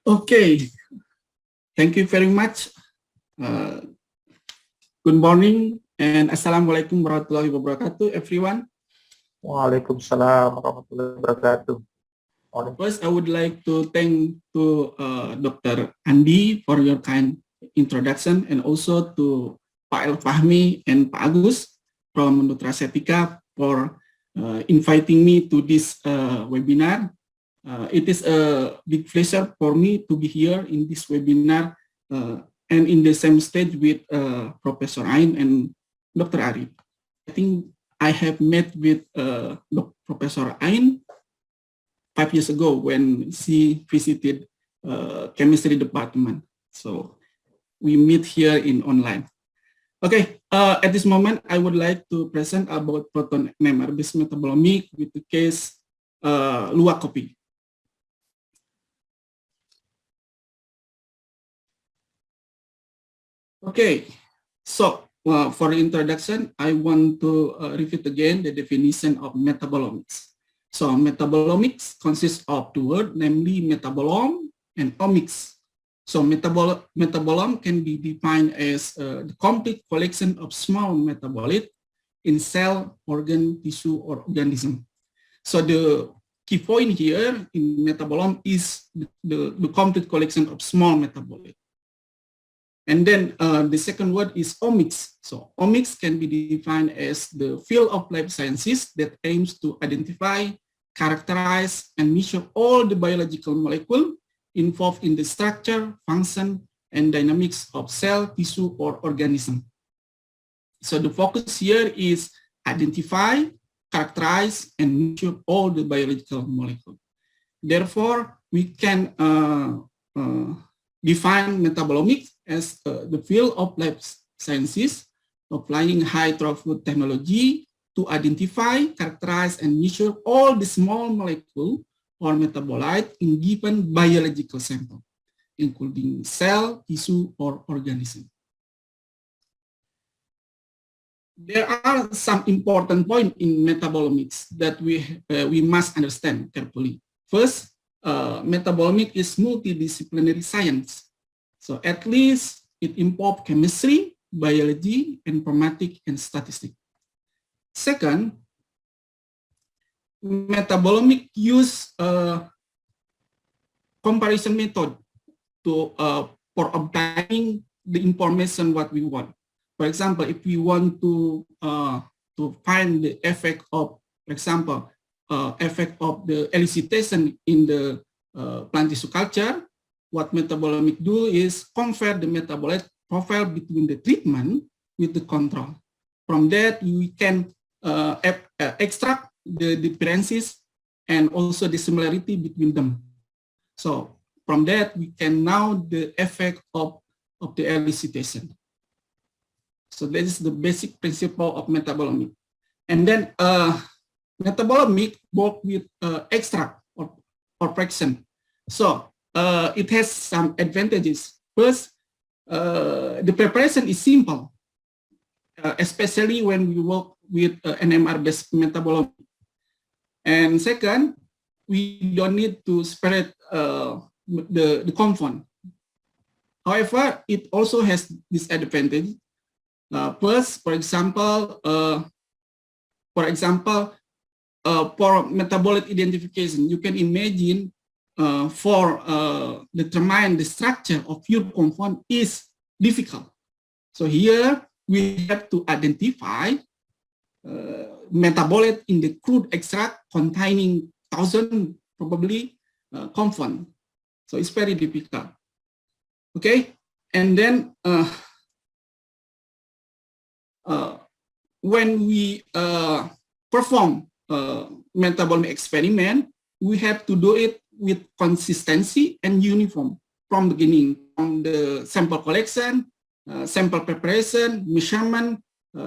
Okay, thank you very much. Good morning and Assalamualaikum warahmatullahi wabarakatuh, everyone. Waalaikumsalam warahmatullahi wabarakatuh. First, I would like to thank to Dr. Andi for your kind introduction, and also to Pak El Fahmi and Pak Agus from Nutracetika for inviting me to this webinar. It is a big pleasure for me to be here in this webinar and in the same stage with Professor Ain and Dr. Arif. I think I have met with Professor Ain 5 years ago when she visited chemistry department. So we meet here in online. Okay, at this moment, I would like to present about proton NMR-based metabolomic with the case luwak kopi. Okay, so for the introduction, I want to repeat again the definition of metabolomics. So metabolomics consists of two words, namely metabolome and omics. So metabolome can be defined as the complete collection of small metabolites in cell, organ, tissue, or organism. So the key point here in metabolome is the complete collection of small metabolites. And then the second word is omics. So omics can be defined as the field of life sciences that aims to identify, characterize, and measure all the biological molecules involved in the structure, function, and dynamics of cell, tissue, or organism. So the focus here is identify, characterize, and measure all the biological molecules. Therefore, we can define metabolomics as the field of life sciences applying high throughput technology to identify, characterize, and measure all the small molecule or metabolite in given biological sample, including cell, tissue, or organism. There are some important points in metabolomics that we must understand carefully. First, metabolomics is multidisciplinary science. So at least it involves chemistry, biology, informatics, and statistics. Second, metabolomics use comparison method to for obtaining the information what we want. For example, if we want to find the effect of, for example, effect of the elicitation in the plant tissue culture, what metabolomics do is compare the metabolite profile between the treatment with the control. From that, we can extract the differences and also the similarity between them. So from that, we can know the effect of the elicitation. So that is the basic principle of metabolomics. And then metabolomics work with extract or fraction. So it has some advantages. First, the preparation is simple, especially when we work with NMR-based metabolomics. And second, we don't need to separate the compound. However, it also has disadvantage. First, for example, for metabolite identification, you can imagine for determine the structure of your compound is difficult. So here we have to identify metabolite in the crude extract containing 1,000 probably compound. So it's very difficult. Okay, and then when we perform metabolomic experiment, we have to do it with consistency and uniform from beginning, from the sample collection, sample preparation, measurement,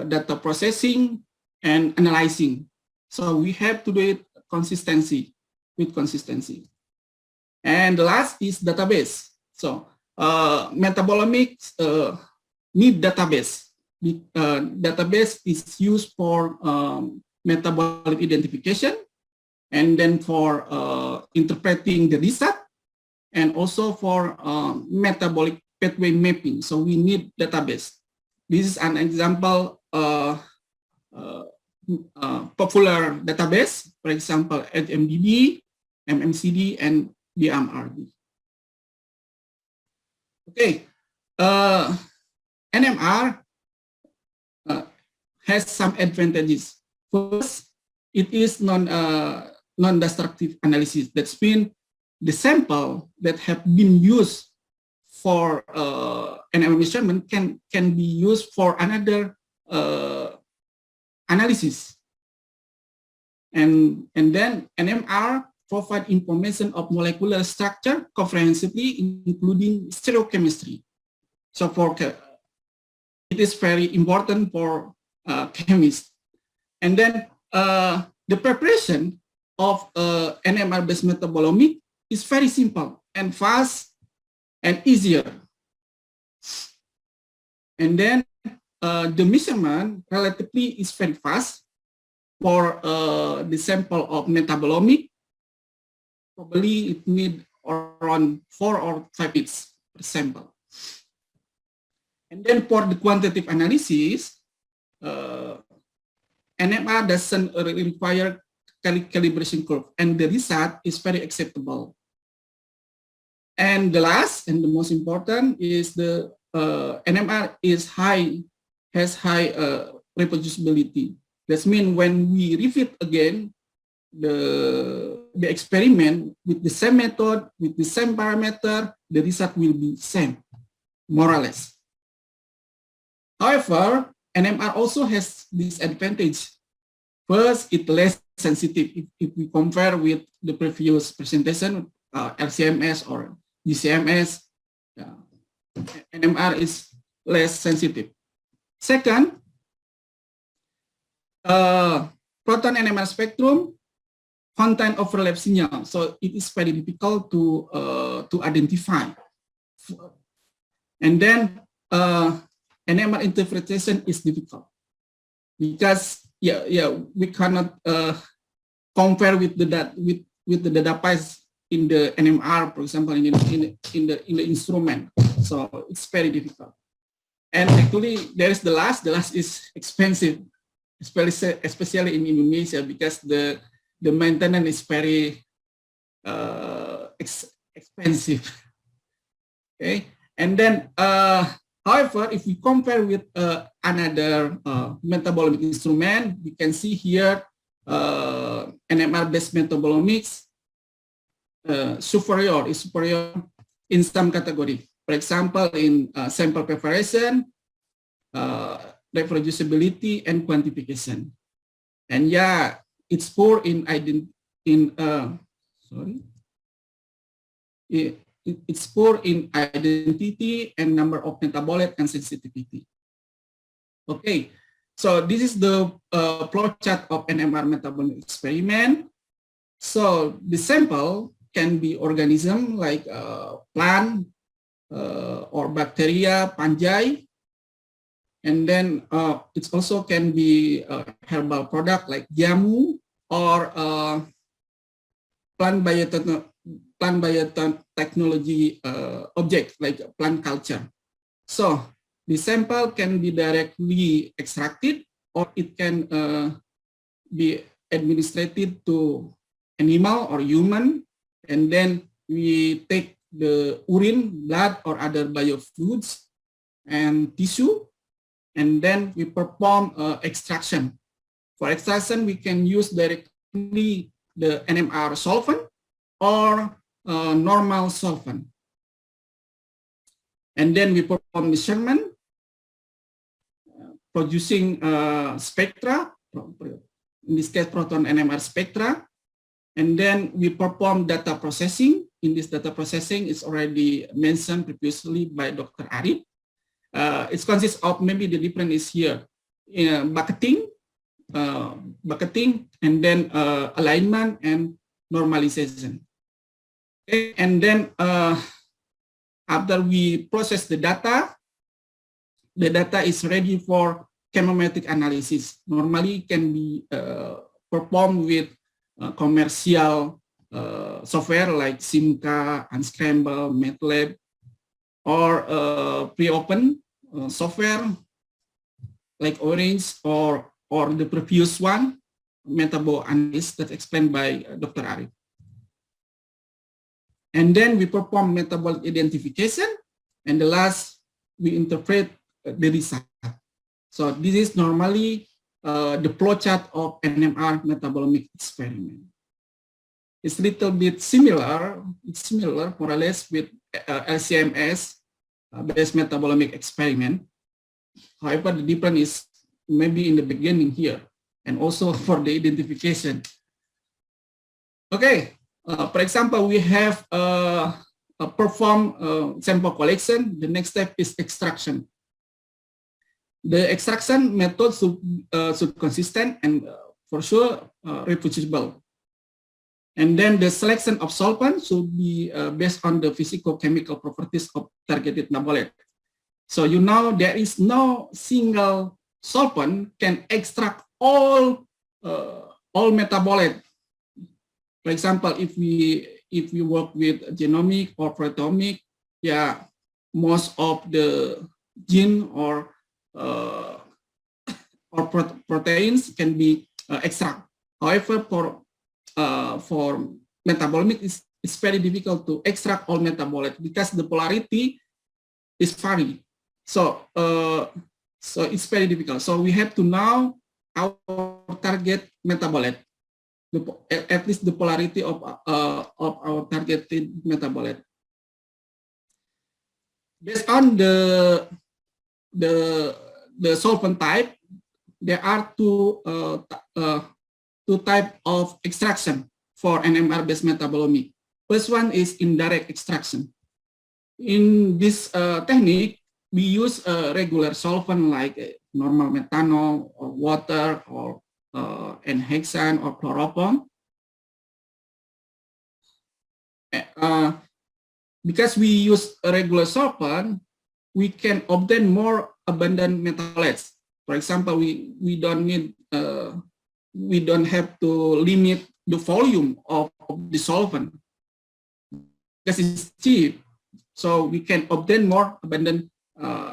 data processing, and analyzing. So we have to do it with consistency. And the last is database. So metabolomics need database. Database is used for metabolic identification, and then for interpreting the result, and also for metabolic pathway mapping. So we need database. This is an example popular database, for example, HMDB, MMCD, and DMRD. Okay, NMR has some advantages. First, it is non-destructive analysis. That's mean the sample that have been used for NMR measurement can be used for another analysis. And then NMR provide information of molecular structure comprehensively, including stereochemistry. So it is very important for chemists. And then the preparation of NMR-based metabolomic is very simple and fast and easier. And then the measurement relatively is very fast for the sample of metabolomic. Probably it need around 4 or 5 minutes per sample. And then for the quantitative analysis, NMR doesn't require calibration curve, and the result is very acceptable. And the last and the most important is the NMR has high reproducibility. That means when we repeat again the experiment with the same method, with the same parameter, the result will be same, more or less. However, NMR also has this advantage. First, it's less sensitive if we compare with the previous presentation, LCMS or GCMS. NMR is less sensitive. Second, proton NMR spectrum contain overlap signal, so it is very difficult to identify. And then NMR interpretation is difficult because we cannot compare with the database in the NMR, for example, in the instrument. So it's very difficult. And actually, there is the last. The last is expensive, especially in Indonesia, because the maintenance is very expensive. Okay, and then however, if we compare with another metabolomic instrument, we can see here NMR-based metabolomics superior in some category. For example, in sample preparation, reproducibility, and quantification. And yeah, it's poor in it's poor in identity and number of metabolite and sensitivity. Okay, so this is the flow chart of NMR metabolomic experiment. So the sample can be organism like plant or bacteria, fungi, and then it also can be herbal product like jamu or plant biotechnology object like plant culture. So the sample can be directly extracted, or it can be administered to animal or human, and then we take the urine, blood, or other biofluids and tissue, and then we perform extraction. For extraction, we can use directly the NMR solvent or normal solvent. And then we perform measurement, producing spectra, in this case proton NMR spectra, and then we perform data processing. In this data processing, it's already mentioned previously by Dr. Arif. It consists of, maybe the difference is here, bucketing, and then alignment and normalization. Okay. And then after we process the data is ready for chemometric analysis. Normally can be performed with commercial software like Simca, Unscramble, MATLAB, or pre-open software like Orange or the previous one, MetaboAnalyst, that's explained by Dr. Arif. And then we perform metabolic identification, and the last we interpret the result. So this is normally the flowchart of NMR metabolomic experiment. It's a little bit similar. It's similar more or less with LCMS based metabolomic experiment. However, the difference is maybe in the beginning here, and also for the identification. Okay. For example, we have perform sample collection. The next step is extraction. The extraction method should consistent and for sure reproducible. And then the selection of solvent should be based on the physicochemical properties of targeted metabolite. So you know there is no single solvent can extract all metabolite. For example, if we work with genomic or proteomic, yeah, most of the gene or proteins can be extract. However, for metabolomic, it's very difficult to extract all metabolites because the polarity is vary. So it's very difficult. So we have to know our target metabolite. At least the polarity of our targeted metabolite. Based on the solvent type, there are two types of extraction for NMR-based metabolomic. First one is indirect extraction. In this technique, we use a regular solvent like normal methanol or water or N-hexane or chloroform. Because we use a regular solvent, we can obtain more abundant metabolites. For example, we don't have to limit the volume of the solvent because it's cheap. So we can obtain more abundant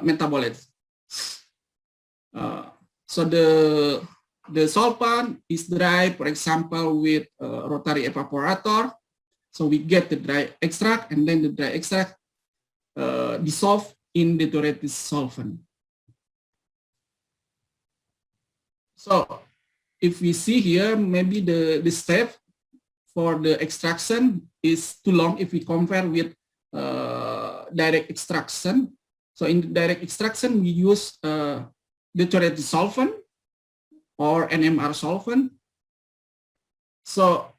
metabolites. So the solvent is dry, for example, with a rotary evaporator. So we get the dry extract, and then the dry extract dissolve in the diuretic solvent. So if we see here, maybe the step for the extraction is too long if we compare with direct extraction. So in the direct extraction, we use the diuretic solvent or NMR solvent. So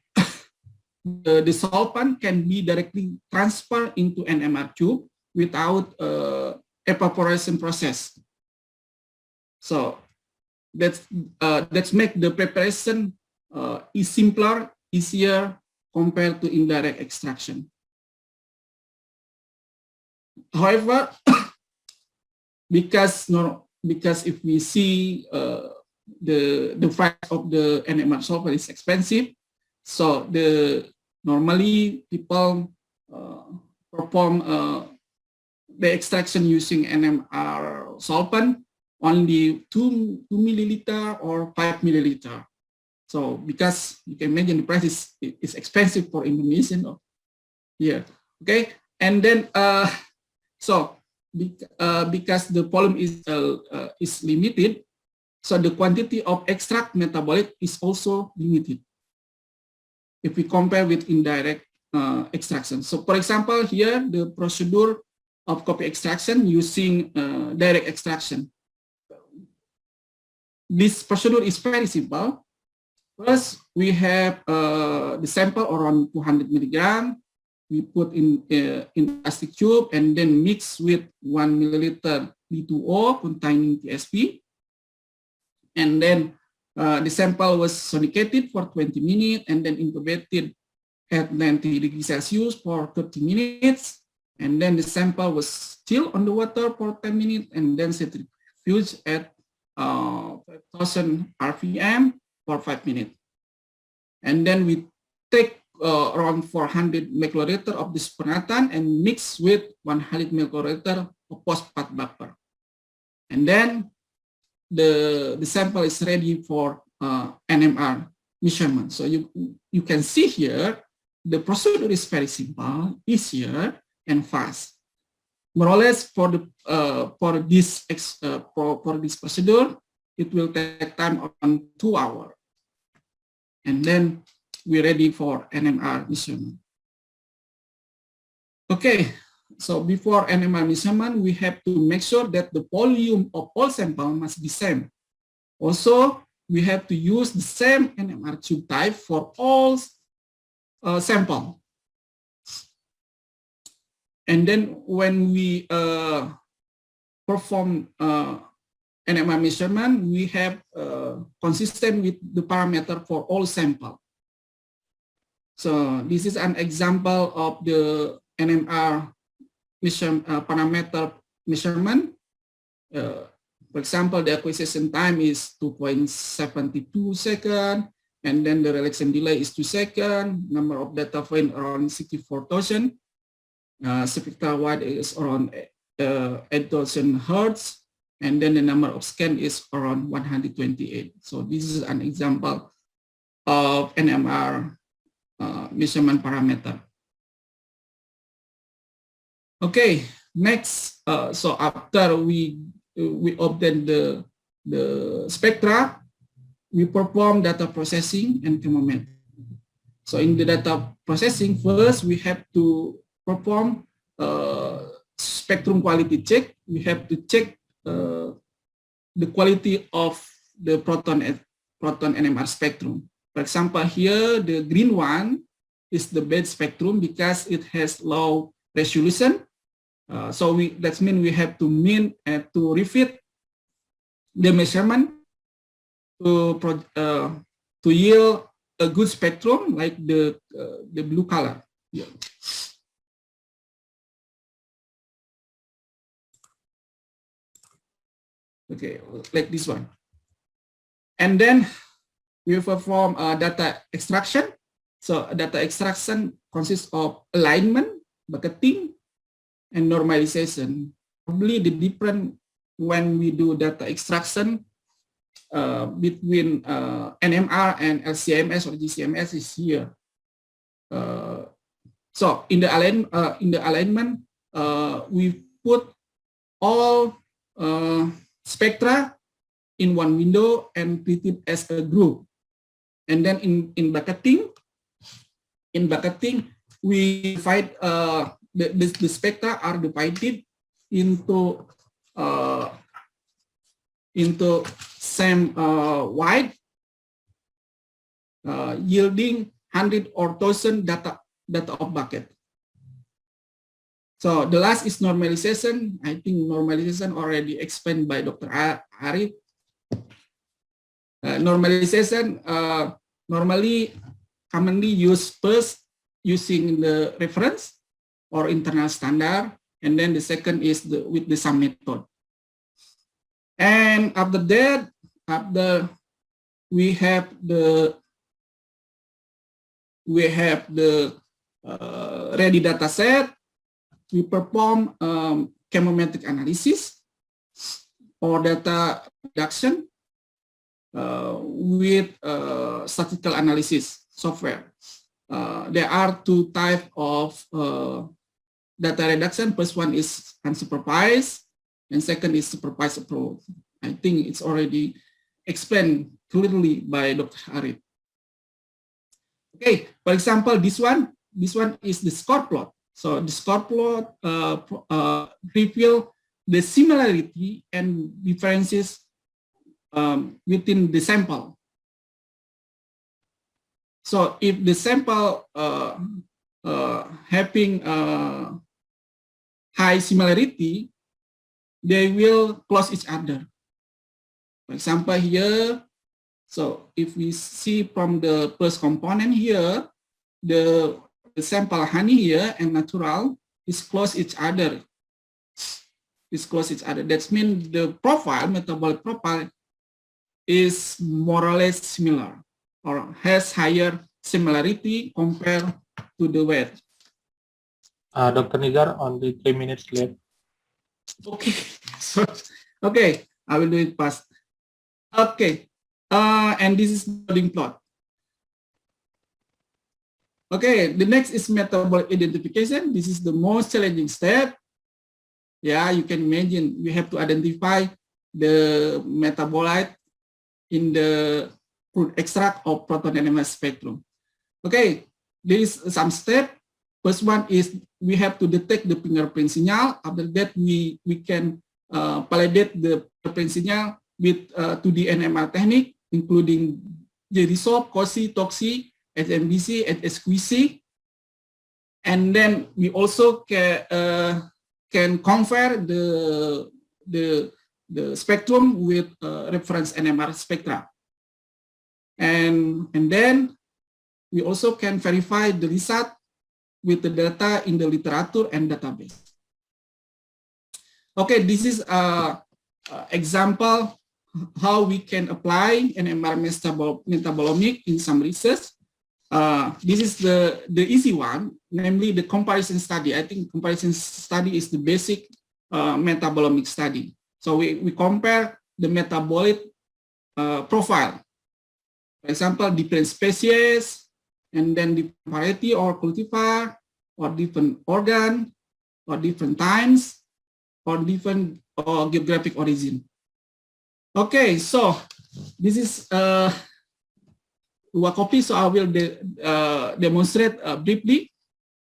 the solvent can be directly transferred into NMR tube without evaporation process. So that's make the preparation is simpler, easier compared to indirect extraction. However, because if we see the price of the NMR solvent is expensive, so normally people perform the extraction using NMR solvent only 2 milliliter or 5 milliliter. So because you can imagine the price is expensive for Indonesian here. Okay, and then because the volume is limited, so the quantity of extract metabolite is also limited if we compare with indirect extraction. So for example, here the procedure of copy extraction using direct extraction. This procedure is very simple. First, we have the sample around 200 milligram. We put in plastic tube and then mix with 1 milliliter B2O containing TSP. And then the sample was sonicated for 20 minutes and then incubated at 90 degrees Celsius for 30 minutes. And then the sample was still on the water for 10 minutes and then centrifuged at 5,000 RPM for 5 minutes. And then we take around 400 microliter of this supernatant and mix with 100 microliter of phosphate buffer. And then the sample is ready for NMR measurement. So you can see here, the procedure is very simple, easier, and fast. More or less for this procedure, it will take time around 2 hours. And then we're ready for NMR measurement. Okay, so before NMR measurement, we have to make sure that the volume of all samples must be same. Also, we have to use the same NMR tube type for all samples. And then when we perform NMR measurement, we have consistent with the parameter for all samples. So this is an example of the NMR parameter measurement. For example, the acquisition time is 2.72 seconds, and then the relaxation delay is 2 seconds. Number of data point around 64,000. Spectral wide is around 8,000 hertz, and then the number of scan is around 128. So this is an example of NMR measurement parameter. Okay, next. So after we obtain the spectra, we perform data processing and chemometry. So in the data processing, first we have to perform spectrum quality check. We have to check the quality of the proton NMR spectrum. For example, here the green one is the best spectrum because it has low resolution. So that means we have to refit the measurement to yield a good spectrum like the blue color. Yeah. Okay, like this one. And then we perform data extraction. So data extraction consists of alignment, bucketing, and normalization. Probably the difference when we do data extraction between NMR and LCMS or GCMS is here. So in the alignment, we put all spectra in one window and treat it as a group. And then in bucketing, we divide the spectra are divided into same wide, yielding 100 or 1,000 data of bucket. So the last is normalization. I think normalization already explained by Dr. Arif. Normalization normally commonly used first using the reference or internal standard, and then the second is with the sum method. And after that, we have the ready data set. We perform chemometric analysis or data reduction with statistical analysis software. There are two types of data reduction. First one is unsupervised, and second is supervised approach. I think it's already explained clearly by Dr. Arif. Okay, for example, this one is the score plot. So the score plot reveal the similarity and differences within the sample. So if the sample having high similarity, they will close each other. For example, here, so if we see from the first component here, the sample honey here and natural is close each other. That means the profile, metabolic profile, is more or less similar or has higher similarity compared to the weight. Dr. Nizar, only 3 minutes left. Okay, so, okay, I will do it fast. Okay, and this is the loading plot. Okay, the next is metabolic identification. This is the most challenging step. Yeah, you can imagine we have to identify the metabolite in the fruit extract of proton NMR spectrum. Okay, there is some step. First one is we have to detect the fingerprint signal. After that, we can validate the fingerprint signal with 2D NMR technique, including JDSOP, COSI, TOXI, SMBC, and SQC. And then we also can compare the spectrum with reference NMR spectra. And then we also can verify the result with the data in the literature and database. Okay, this is an example how we can apply NMR metabolomic in some research. This is the easy one, namely the comparison study. I think comparison study is the basic metabolomic study. So we compare the metabolite profile. For example, different species, and then different variety or cultivar, or different organ, or different times, or different geographic origin. Okay, so this is Lua copy. So I will demonstrate briefly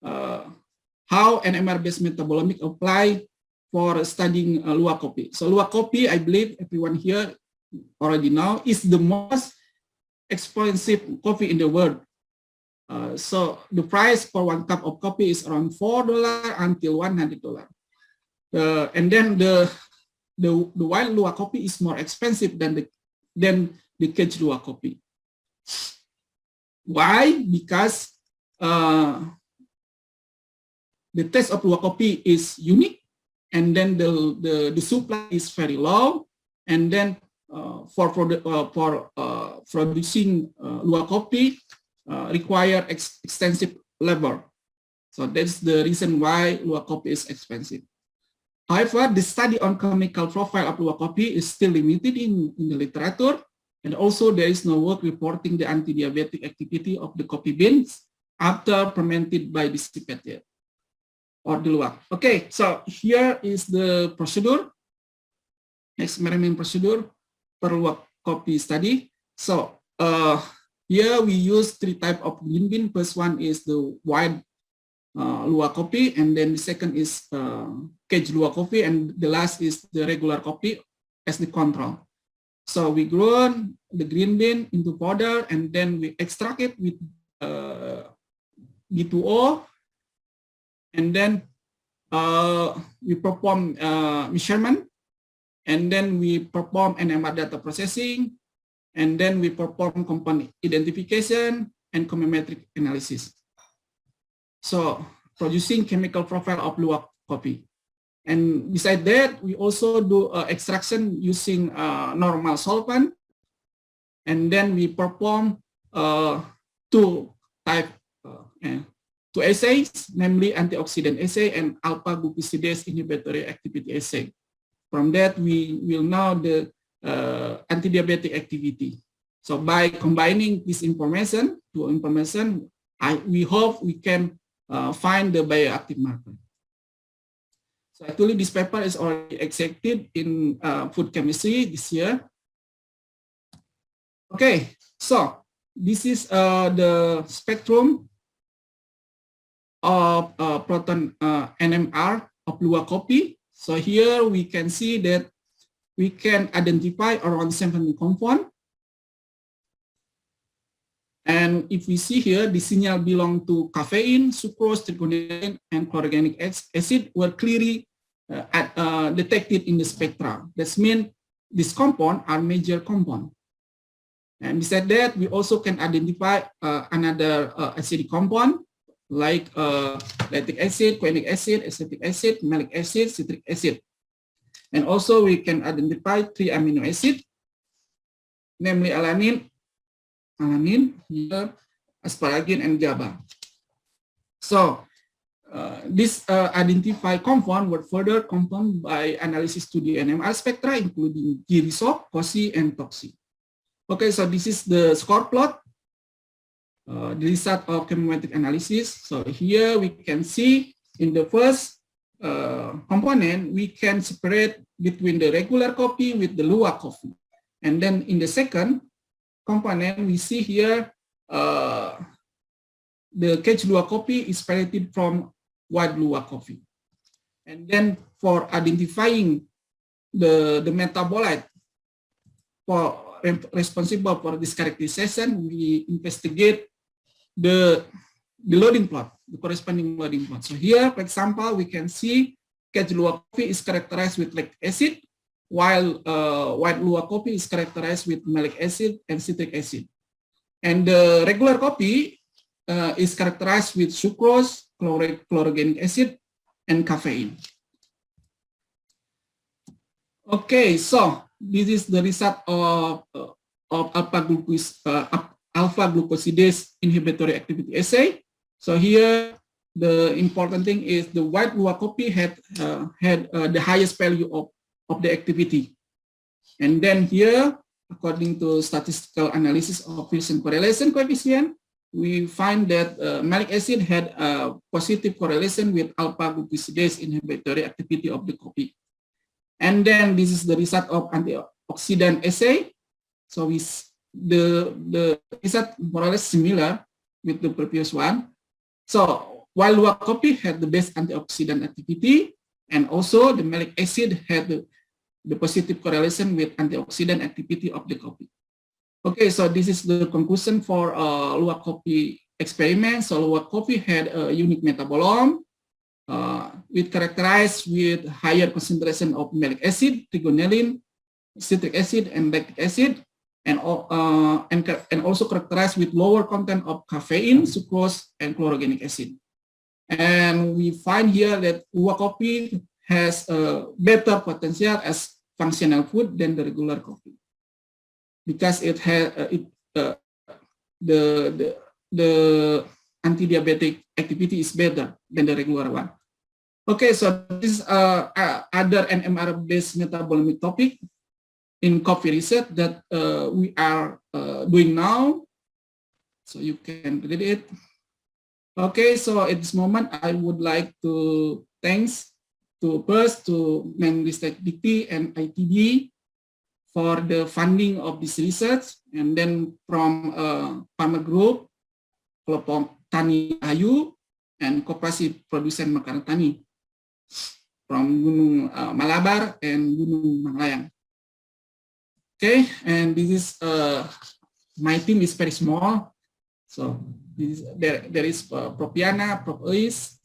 how NMR-based metabolomic apply for studying Lua copy. So Lua copy, I believe everyone here already know, is the most expensive coffee in the world. So the price for 1 cup of coffee is around $4 until $100. And then the wild Lua coffee is more expensive than the caged Lua coffee. Why? Because the taste of Lua coffee is unique, and then the supply is very low, and then for producing Lua coffee require extensive labor. So that's the reason why Lua coffee is expensive. However, the study on chemical profile of Lua coffee is still limited in the literature, and also there is no work reporting the anti-diabetic activity of the coffee beans after fermented by dissipated or the Lua. Okay, so here is the procedure, experiment procedure for Lua coffee study. So here we use 3 types of green bean. First one is the wild Lua coffee, and then the second is caged Lua coffee, and the last is the regular coffee as the control. So we grown the green bean into powder, and then we extract it with D2O, and then we perform measurement, and then we perform NMR data processing, and then we perform component identification and chemometric analysis. So producing chemical profile of Lua coffee. And beside that, we also do extraction using normal solvent, and then we perform two assays, namely antioxidant assay and alpha glucosidase inhibitory activity assay. From that, we will know the anti-diabetic activity. So by combining this information, we hope we can find the bioactive marker. So actually, this paper is already accepted in food chemistry this year. Okay, so this is the spectrum of proton NMR of Lua coffee. So here we can see that we can identify around 70 compounds. And if we see here, the signal belong to caffeine, sucrose, trigonine, and chlorogenic acid were clearly detected in the spectra. That means these compounds are major compounds. And besides that, we also can identify another acidic compound like lactic acid, quinic acid, acetic acid, malic acid, citric acid. And also we can identify 3 amino acids, namely alanine here, asparagine, and GABA. So this identify compound were further confirmed by analysis to the NMR spectra, including GIRISOP, COSI, and TOXI. Okay, so this is the score plot, the result of chemometric analysis. So here we can see in the first component, we can separate between the regular coffee with the luwak coffee. And then in the second component, we see here the cage luwak coffee is separated from white luwak coffee. And then for identifying the metabolite responsible for this characterization, we investigate the loading plot, the corresponding loading plot. So here, for example, we can see cage luwak coffee is characterized with lactic acid, while white luwak coffee is characterized with malic acid and citric acid. And the regular coffee is characterized with sucrose, chlorogenic acid, and caffeine. Okay, so this is the result of alpha glucosidase inhibitory activity assay. So here, the important thing is the white luwak coffee had the highest value of the activity. And then here, according to statistical analysis of Wilson correlation coefficient, we find that malic acid had a positive correlation with alpha glucosidase inhibitory activity of the coffee. And then this is the result of antioxidant assay. So the result more or less similar with the previous one. So while luwak coffee had the best antioxidant activity, and also the malic acid had the positive correlation with antioxidant activity of the coffee. Okay, so this is the conclusion for luwak coffee experiment. So luwak coffee had a unique metabolome, it characterized with higher concentration of malic acid, trigonelline, citric acid, and lactic acid, and also characterized with lower content of caffeine, sucrose, and chlorogenic acid. And we find here that luwak coffee has a better potential as functional food than the regular coffee, because it has the anti-diabetic activity is better than the regular one. Okay, so this is other NMR-based metabolomic topic in coffee research that we are doing now. So you can read it. Okay, so at this moment, I would like to thanks to first to Menristek Dikti and ITB for the funding of this research, and then from Farmer Group, Kelompok Tani Ayu, and Koperasi Produsen Makanan Tani from Gunung Malabar and Gunung Manglayang. Okay, and this is my team is very small, so this is, there is Propiana, Prof. Eis,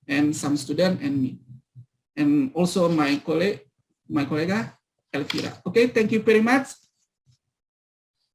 and some student and me, and also my colleague Elvira. Okay, thank you very much.